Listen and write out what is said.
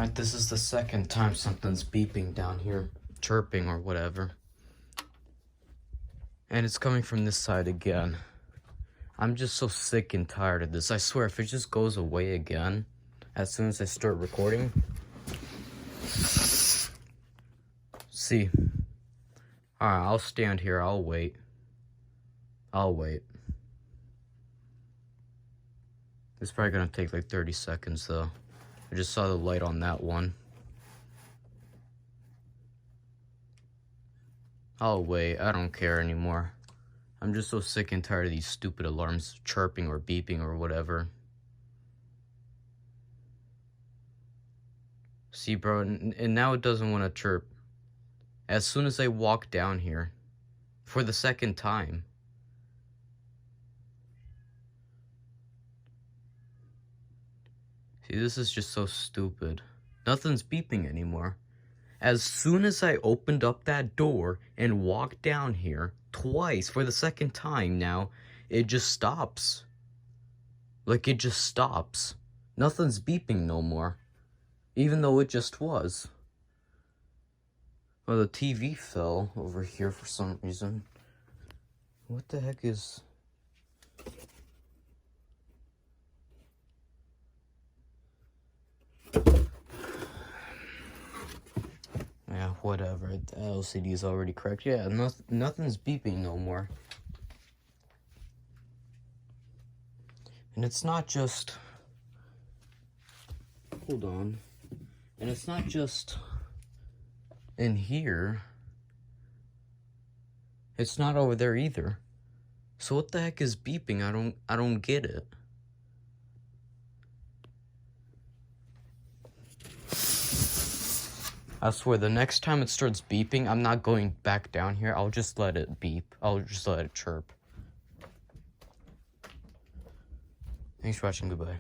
Alright, this is the second time something's beeping down here, chirping or whatever. And it's coming from this side again. I'm just so sick and tired of this. I swear, if it just goes away again, as soon as I start recording. See. Alright, I'll stand here, I'll wait. I'll wait. It's probably gonna take like 30 seconds though. I just saw the light on that one. I'll wait, I don't care anymore. I'm just so sick and tired of these stupid alarms chirping or beeping or whatever. See, bro, and now it doesn't want to chirp. As soon as I walk down here, for the second time. See, this is just so stupid. Nothing's beeping anymore. As soon as I opened up that door and walked down here, twice, for the second time now, it just stops. Like, it just stops. Nothing's beeping no more. Even though it just was. Well, the TV fell over here for some reason. What the heck is... Yeah, whatever. The LCD is already correct. Yeah, nothing's beeping no more. And it's not just... Hold on. And it's not just in here. It's not over there either. So what the heck is beeping? I don't get it. I swear, the next time it starts beeping, I'm not going back down here. I'll just let it beep. I'll just let it chirp. Thanks for watching. Goodbye.